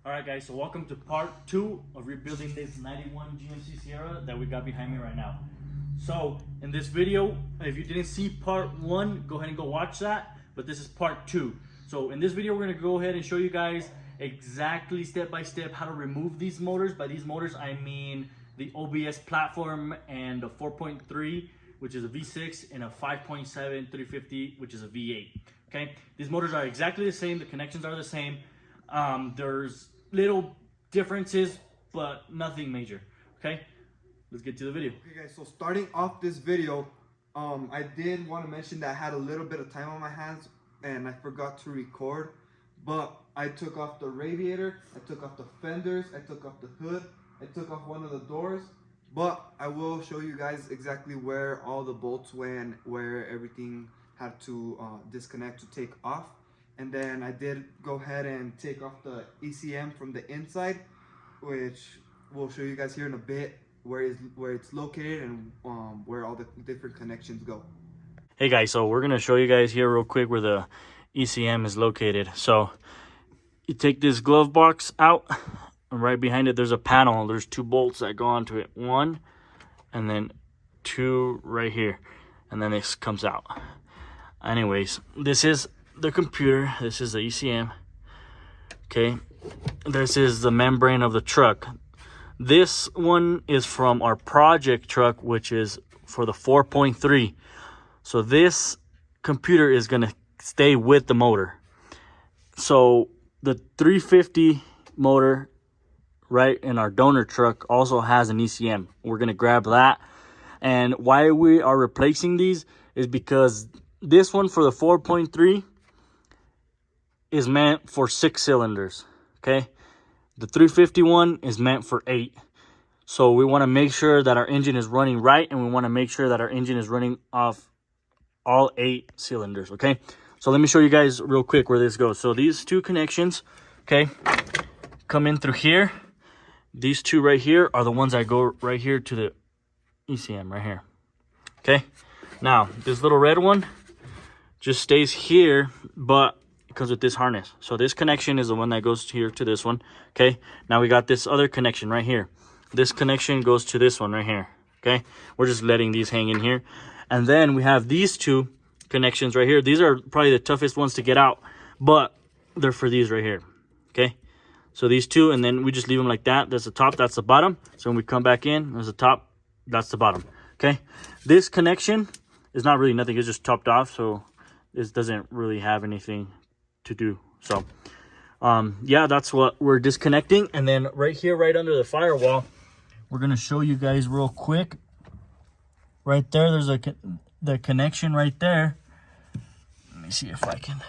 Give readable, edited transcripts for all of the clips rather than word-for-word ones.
Alright guys, so welcome to part 2 of rebuilding this 91 GMC Sierra that we got behind me right now. So in this video, if you didn't see part 1, go ahead and go watch that, but this is part 2. So in this video we're going to go ahead and show you guys exactly step by step how to remove these motors. By these motors I mean the OBS platform and the 4.3, which is a V6, and a 5.7 350, which is a V8. Okay, these motors are exactly the same, the connections are the same. There's little differences, but nothing major. Okay, let's get to the video. Okay guys, so starting off this video, I did want to mention that I had a little bit of time on my hands and I forgot to record, but I took off the radiator, I took off the fenders, I took off the hood, I took off one of the doors, but I will show you guys exactly where all the bolts went, where everything had to disconnect to take off. And then I did go ahead and take off the ECM from the inside, which we'll show you guys here in a bit where it's located and where all the different connections go. Hey guys, so we're gonna show you guys here real quick where the ECM is located. So you take this glove box out, and right behind it there's a panel. There's 2 bolts that go onto it, 1 and then 2 right here, and then this comes out. Anyways, this is the computer, this is the ECM. Okay, this is the membrane of the truck. This one is from our project truck, which is for the 4.3. so this computer is going to stay with the motor. So the 350 motor right in our donor truck also has an ECM. We're going to grab that. And why we are replacing these is because this one for the 4.3 is meant for 6 cylinders. Okay, the 351 is meant for 8. So we want to make sure that our engine is running right, and we want to make sure that our engine is running off all 8 cylinders. Okay, so let me show you guys real quick where this goes. So these 2 connections, okay, come in through here. These 2 right here are the ones that go right here to the ECM right here. Okay, now this little red one just stays here, but because of this harness. So this connection is the one that goes here to this one. Okay, now we got this other connection right here. This connection goes to this one right here. Okay, we're just letting these hang in here. And then we have these 2 connections right here. These are probably the toughest ones to get out, but they're for these right here. Okay, so these 2, and then we just leave them like that. That's the top, that's the bottom. So when we come back in, there's the top, that's the bottom. Okay, this connection is not really nothing, it's just topped off, so this doesn't really have anything to do. So yeah, that's what we're disconnecting. And then right here, right under the firewall, we're going to show you guys real quick. Right there, there's the connection right there. Let me see if I can.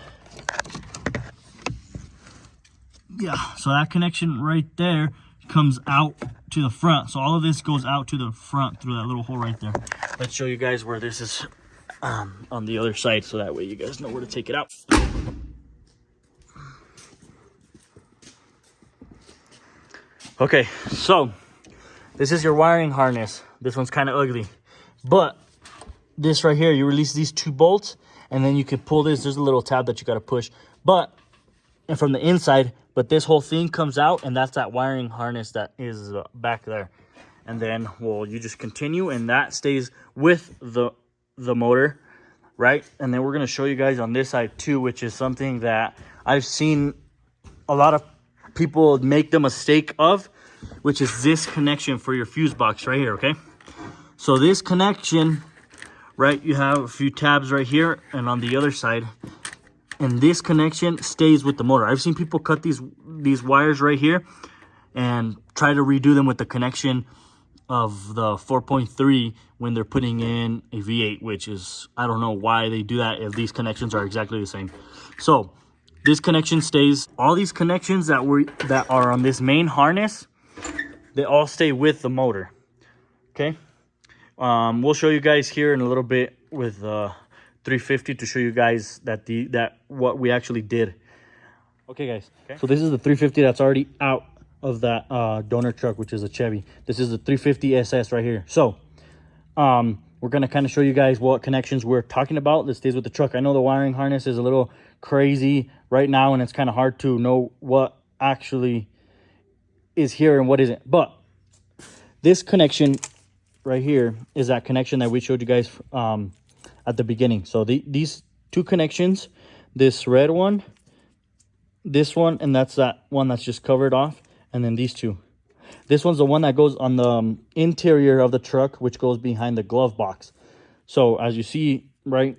Yeah, so that connection right there comes out to the front. So all of this goes out to the front through that little hole right there. Let's show you guys where this is on the other side, so that way you guys know where to take it out. Okay, so this is your wiring harness. This one's kind of ugly, but this right here, you release these 2 bolts, and then you can pull this. There's a little tab that you got to push, and from the inside, but this whole thing comes out, and that's that wiring harness that is back there. And then, well, you just continue, and that stays with the motor, right? And then we're going to show you guys on this side too, which is something that I've seen a lot of people make the mistake of, which is this connection for your fuse box right here. Okay, so this connection, right, you have a few tabs right here and on the other side, and this connection stays with the motor. I've seen people cut these wires right here and try to redo them with the connection of the 4.3 when they're putting in a V8, which is, I don't know why they do that if these connections are exactly the same. So this connection stays. All these connections that are on this main harness, they all stay with the motor. Okay, we'll show you guys here in a little bit with 350 to show you guys that what we actually did. Okay guys, so this is the 350 that's already out of that donor truck, which is a Chevy. This is the 350 SS right here. So we're going to kind of show you guys what connections we're talking about that stays with the truck. I know the wiring harness is a little crazy right now, and it's kind of hard to know what actually is here and what isn't. But this connection right here is that connection that we showed you guys at the beginning. So these two connections, this red one, this one, and that's that one that's just covered off, and then these two. This one's the one that goes on the interior of the truck, which goes behind the glove box. So as you see, right,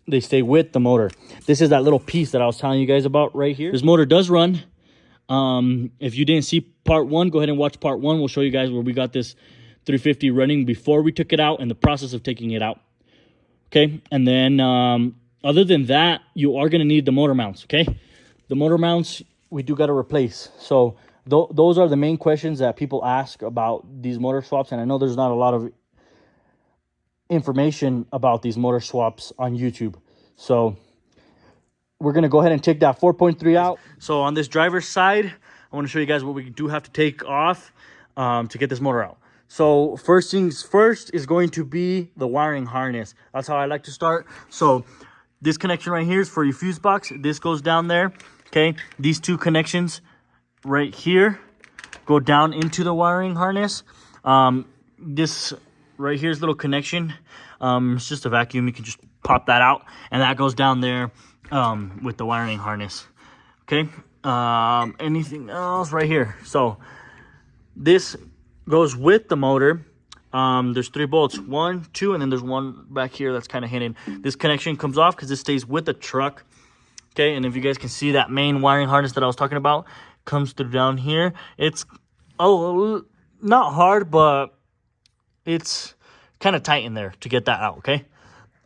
they stay with the motor. This is that little piece that I was telling you guys about right here. This motor does run. If you didn't see part 1, go ahead and watch part 1. We'll show you guys where we got this 350 running before we took it out and the process of taking it out. Okay, and then other than that, you are going to need the motor mounts. Okay, the motor mounts we do got to replace. So those are the main questions that people ask about these motor swaps, and I know there's not a lot of information about these motor swaps on YouTube. So we're going to go ahead and take that 4.3 out. So on this driver's side, I want to show you guys what we do have to take off to get this motor out. So first things first is going to be the wiring harness. That's how I like to start. So this connection right here is for your fuse box. This goes down there. Okay, these two connections right here go down into the wiring harness. This right here's a little connection. It's just a vacuum. You can just pop that out, and that goes down there with the wiring harness. Okay, anything else right here? So this goes with the motor. There's 3 bolts, 1, 2, and then there's one back here that's kind of hidden. This connection comes off because it stays with the truck. Okay, and if you guys can see that main wiring harness that I was talking about comes through down here. It's not hard, but it's kind of tight in there to get that out. Okay,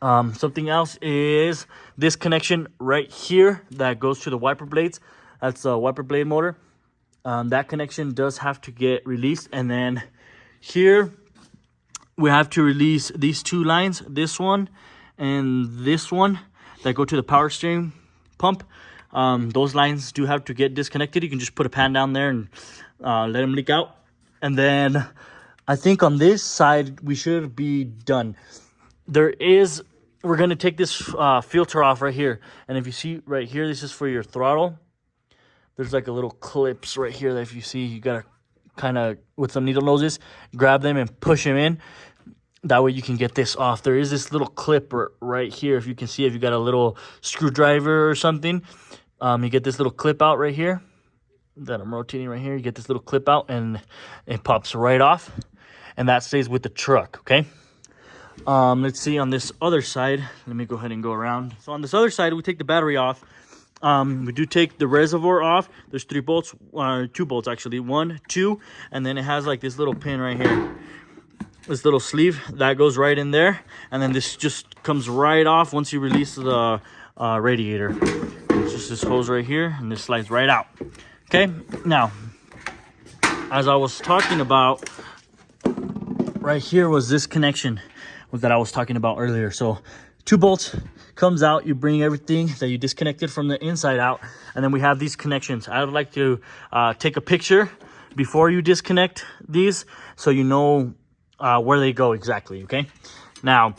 something else is this connection right here that goes to the wiper blades. That's a wiper blade motor. That connection does have to get released, and then here we have to release these 2 lines, this one and this one, that go to the power steering pump. Those lines do have to get disconnected. You can just put a pan down there and let them leak out. And then I think on this side we should be done. We're going to take this filter off right here, and if you see right here, this is for your throttle. There's like a little clips right here that if you see, you gotta kind of, with some needle noses, grab them and push them in. That way you can get this off. There is this little clip right here. If you can see, if you got a little screwdriver or something, you get this little clip out right here that I'm rotating right here. You get this little clip out and it pops right off, and that stays with the truck. Okay. Let's see on this other side. Let me go ahead and go around. So on this other side, we take the battery off. We do take the reservoir off. There's 3 bolts, 2 bolts actually, 1, 2, and then it has like this little pin right here, this little sleeve that goes right in there, and then this just comes right off once you release the radiator. It's just this hose right here, and this slides right out. Okay, now as I was talking about, right here was this connection that I was talking about earlier. So 2 bolts comes out, you bring everything that you disconnected from the inside out, and then we have these connections. I would like to take a picture before you disconnect these so you know where they go exactly. Okay, now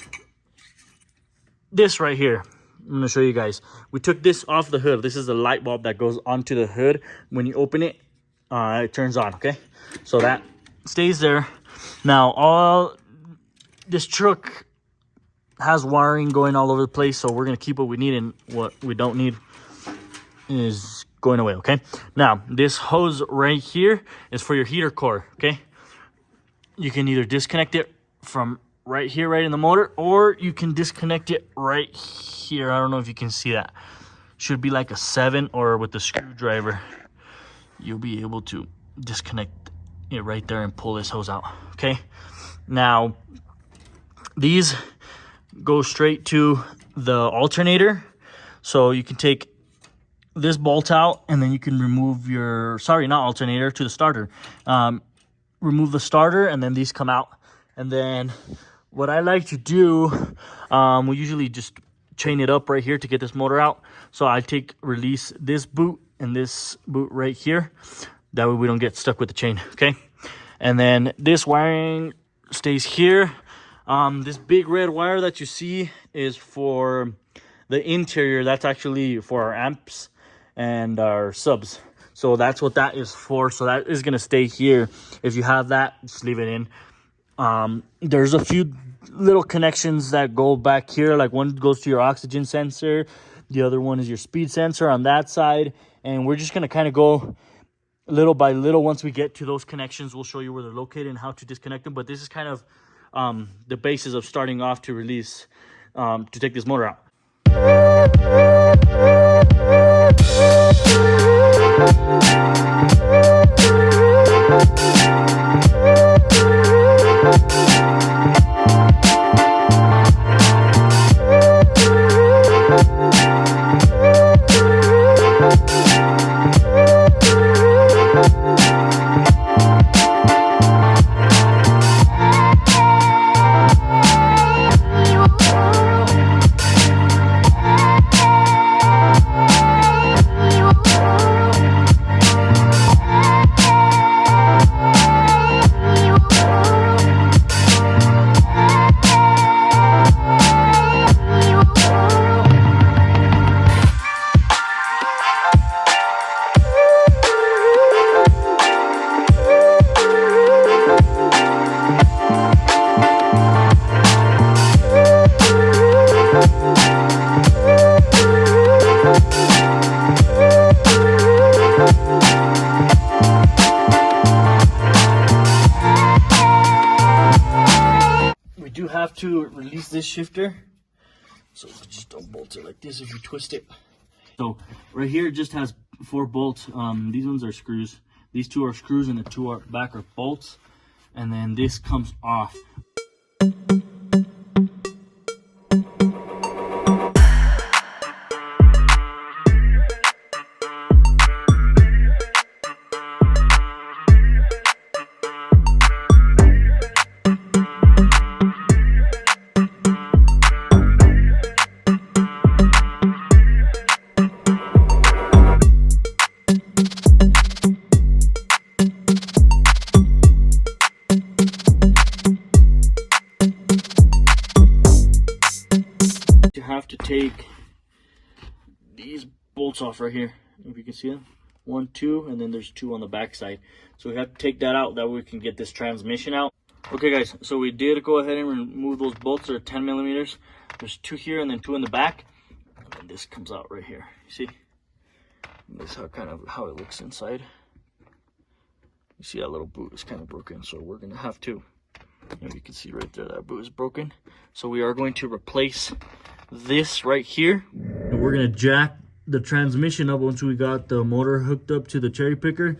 this right here, I'm going to show you guys. We took this off the hood. This is the light bulb that goes onto the hood. When you open it, it turns on. Okay, so that stays there. Now this truck has wiring going all over the place, so we're going to keep what we need, and what we don't need is going away. Okay, now this hose right here is for your heater core. Okay, you can either disconnect it from right here, right in the motor, or you can disconnect it right here. I don't know if you can see that. Should be like a 7, or with the screwdriver you'll be able to disconnect it right there and pull this hose out. Okay, now these go straight to the alternator, so you can take this bolt out, and then you can remove your, sorry, not alternator, to the starter. Remove the starter, and then these come out. And then what I like to do, we usually just chain it up right here to get this motor out. So I release this boot and this boot right here, that way we don't get stuck with the chain. Okay, and then this wiring stays here. This big red wire that you see is for the interior. That's actually for our amps and our subs. So that's what that is for. So that is going to stay here. If you have that, just leave it in. There's a few little connections that go back here. Like one goes to your oxygen sensor. The other one is your speed sensor on that side. And we're just going to kind of go little by little. Once we get to those connections, we'll show you where they're located and how to disconnect them. But this is kind of the basis of starting off to release, to take this motor out. Have to release this shifter, so just don't bolt it like this if you twist it. So right here it just has 4 bolts. These ones are screws, these 2 are screws, and the 2 are back are bolts, and then this comes off. Have to take these bolts off right here, if you can see them, 1, 2, and then there's 2 on the back side. So we have to take that out, that way we can get this transmission out. Okay guys, so we did go ahead and remove those bolts. They're 10 millimeters. There's 2 here and then 2 in the back, and then this comes out right here. You see, this is how it looks inside. You see that little boot is kind of broken, so we're gonna have to, you can see right there, that boot is broken. So we are going to replace this right here, and we're gonna jack the transmission up once we got the motor hooked up to the cherry picker,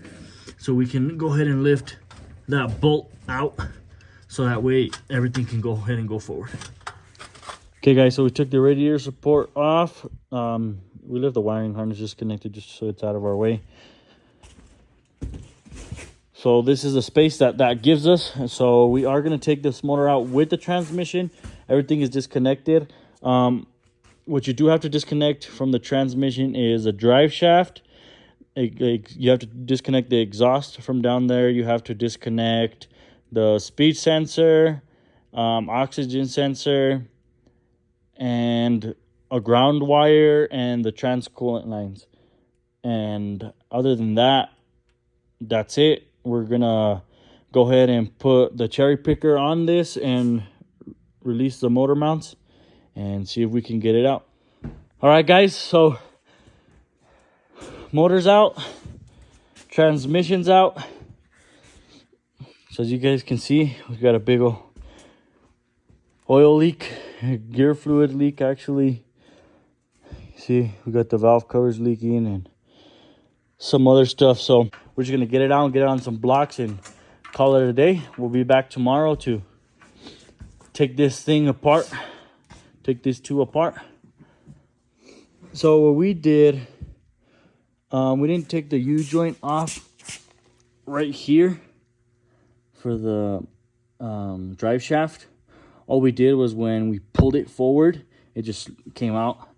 so we can go ahead and lift that bolt out, so that way everything can go ahead and go forward. Okay guys, so we took the radiator support off. We left the wiring harness disconnected just so it's out of our way. So this is the space that gives us. So we are going to take this motor out with the transmission. Everything is disconnected. What you do have to disconnect from the transmission is a drive shaft. You have to disconnect the exhaust from down there. You have to disconnect the speed sensor, oxygen sensor, and a ground wire, and the transcoolant lines. And other than that, that's it. We're gonna go ahead and put the cherry picker on this and release the motor mounts and see if we can get it out. All right guys, so motor's out, transmission's out. So as you guys can see, we've got a big oil leak, gear fluid leak actually. See, we got the valve covers leaking and some other stuff. So we're just gonna get it out and get it on some blocks and call it a day. We'll be back tomorrow to take this thing apart, take these 2 apart. So what we did, we didn't take the U-joint off right here for the drive shaft. All we did was when we pulled it forward, it just came out.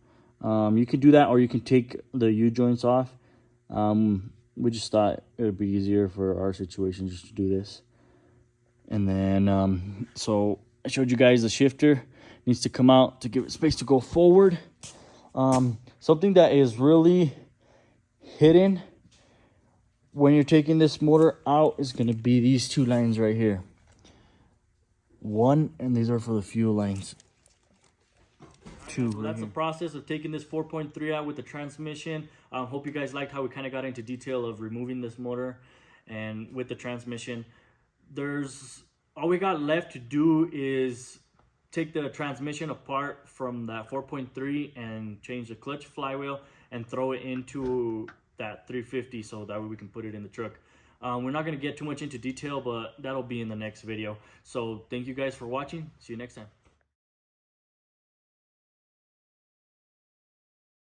You can do that, or you can take the U-joints off. We just thought it would be easier for our situation just to do this. And then, so I showed you guys the shifter needs to come out to give it space to go forward. Something that is really hidden when you're taking this motor out, it's going to be these two lines right here. One, and these are for the fuel lines. Two. So that's the process of taking this 4.3 out with the transmission. Hope you guys liked how we kind of got into detail of removing this motor and with the transmission. All we got left to do is take the transmission apart from that 4.3 and change the clutch flywheel and throw it into that 350 so that way we can put it in the truck. We're not going to get too much into detail, but that'll be in the next video. So thank you guys for watching. See you next time.